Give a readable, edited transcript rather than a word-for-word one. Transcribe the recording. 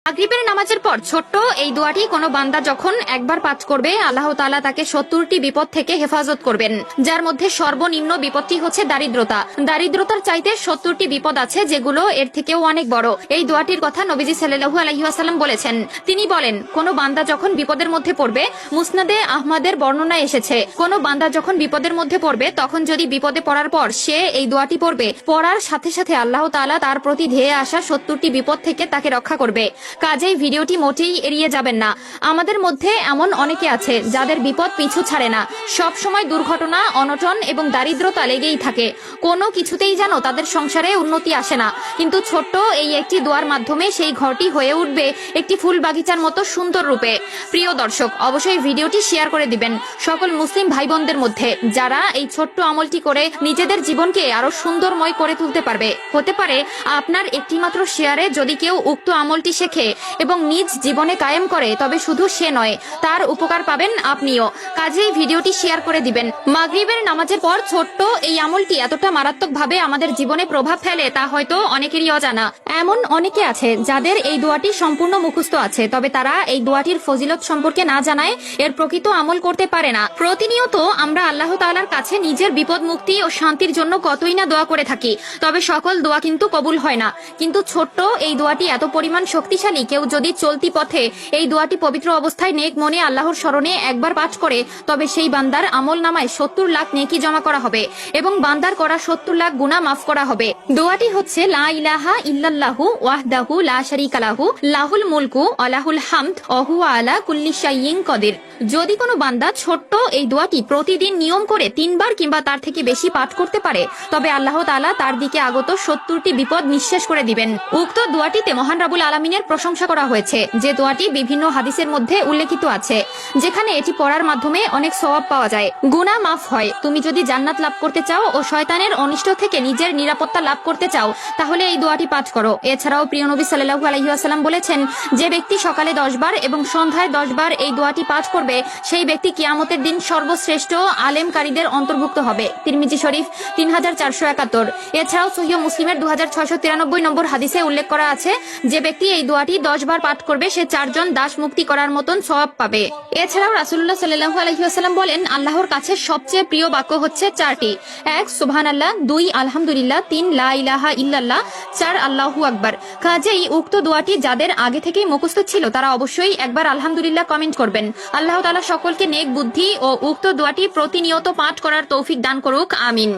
মাগরিবের নামাজের পর ছোট্ট এই দোয়াটি কোনো বান্দা যখন একবার পাঠ করবে, আল্লাহ তাআলা তাকে 70টি বিপদ থেকে হেফাজত করবেন, যার মধ্যে সর্বনিম্ন বিপদটি হচ্ছে দারিদ্রতা। দারিদ্রতার চাইতে 70টি বিপদ আছে যেগুলো এর থেকেও অনেক বড়। এই দোয়াটির কথা নবীজি সাল্লাল্লাহু আলাইহি ওয়াসাল্লাম বলেছেন। তিনি বলেন, কোন বান্দা যখন বিপদের মধ্যে পড়বে, মুসনাদে আহমদের বর্ণনা এসেছে, কোন বান্দা যখন বিপদের মধ্যে পড়বে তখন যদি বিপদে পড়ার পর সে এই দোয়াটি পড়বে, পড়ার সাথে সাথে আল্লাহ তাআলা তার প্রতি ধেয়ে আসা 70টি বিপদ থেকে তাকে রক্ষা করবে। কাজেই ভিডিওটি মোটেই এড়িয়ে যাবেন না। আমাদের মধ্যে এমন অনেকে আছে যাদের বিপদ পিছু ছাড়ে না, সব সময় দুর্ঘটনা, অনটন এবং দারিদ্রতা লেগেই থাকে। কোনো কিছুতেই যেন তাদের সংসারে উন্নতি আসে না, কিন্তু ছোট্ট এই একটি দোয়ার মাধ্যমে সেই ঘরটি হয়ে উঠবে একটি ফুল বাগিচার মতো সুন্দর রূপে। প্রিয় দর্শক, অবশ্যই ভিডিওটি শেয়ার করে দিবেন সকল মুসলিম ভাই বোনদের মধ্যে, যারা এই ছোট্ট আমলটি করে নিজেদের জীবনকে আরো সুন্দরময় করে তুলতে পারবে। হতে পারে আপনার একটিমাত্র শেয়ারে যদি কেউ উক্ত আমলটি শেখে এবং নিজ জীবনে কায়েম করে, তবে শুধু সে নয়, তার উপকার পাবেন আপনিও। কাজেই ভিডিওটি শেয়ার করে দিবেন। মাগরিবের নামাজের পর ছোট্ট এই আমলটি এতটা মারাত্মকভাবে আমাদের জীবনে প্রভাব ফেলে তা হয়তো অনেকেরই অজানা। এমন অনেকে আছে যাদের এই দোয়াটি সম্পূর্ণ মুখস্থ আছে, তবে তারা এই দোয়াটির ফজিলত সম্পর্কে না জানায় এর প্রকৃত আমল করতে পারে না। প্রতিনিয়ত আমরা আল্লাহ তাআলার কাছে নিজের বিপদ মুক্তি ও শান্তির জন্য কতই না দোয়া করে থাকি, তবে সকল দোয়া কিন্তু কবুল হয় না। কিন্তু ছোট্ট এই দোয়াটি এত পরিমাণ শক্তিশালী, কেউ যদি চলতি পথে এই দোয়াটি পবিত্র অবস্থায় নেক মনে আল্লাহর স্মরণে একবার পাঠ করে, তবে সেই বান্দার আমল নামায় 70 লাখ নেকি জমা করা হবে এবং বান্দার করা 70 লাখ গুনাহ মাফ করা হবে। দোয়াটি হচ্ছে লা ইলাহা ইল্লাল্লাহু ওয়াহদাহু লা শারীকা লাহু লাহুল মুলকু ওয়া লাহুল হামদ ওয়া হুয়া আলা কুল্লি শাইইন কাদির। যদি কোনো বান্দা ছোট্ট এই দোয়াটি প্রতিদিন নিয়ম করে 3 বার কিংবা তার থেকে বেশি পাঠ করতে পারে, তবে আল্লাহ তাআলা তার দিকে আগত 70টি বিপদ নিঃশেষ করে দিবেন। উক্ত দোয়াটিতে মহান রাব্বুল আলামিনের প্রশংসা করা হয়েছে, যে দোয়াটি বিভিন্ন হাদিসের মধ্যে উল্লেখিত আছে, যেখানে এটি পড়ার মাধ্যমে অনেক সওয়াব পাওয়া যায়, গুনাহ মাফ হয়। তুমি যদি জান্নাত লাভ করতে চাও ও শয়তানের অনিষ্ট থেকে নিজের নিরাপত্তা লাভ করতে চাও, তাহলে এই দোয়াটি পাঠ করো। এছাড়াও প্রিয় নবী সাল্লাল্লাহু আলাইহি ওয়াসাল্লাম বলেছেন, যে ব্যক্তি সকালে 10 বার এবং সন্ধ্যায় 10 বার এই দোয়াটি পাঠ করবে, সেই ব্যক্তি কিয়ামতের দিন সর্বশ্রেষ্ঠ আলেমকারীদের অন্তর্ভুক্ত হবে। তিরমিজি শরীফ 3471। এছাড়াও সহিহ মুসলিমের 2693 নম্বর হাদিসে উল্লেখ করা আছে, যে ব্যক্তি এই দোয়াটি 10 বার পাঠ করবে সে 4 জন দাস মুক্তি করার মতন সওয়াব পাবে। এছাড়াও রাসূলুল্লাহ সাল্লাল্লাহু আলাইহি ওয়াসাল্লাম বলেন, আল্লাহর কাছে সবচেয়ে প্রিয় বাক্য হচ্ছে 4টি: 1 সুবহানাল্লাহ, 2 আলহামদুলিল্লাহ, 3 লা ইলাহা ইল্লাল্লাহ, 4 আল্লাহু আকবার। কাজেই উক্ত দোয়াটি যাদের আগে থেকেই মুখস্থ ছিল তারা অবশ্যই একবার আলহামদুলিল্লাহ কমেন্ট করবেন। আল্লাহ তাআলা সকলকে নেক বুদ্ধি ও উক্ত দোয়াটি প্রতিনিয়ত পাঠ করার তৌফিক দান করুক, আমিন।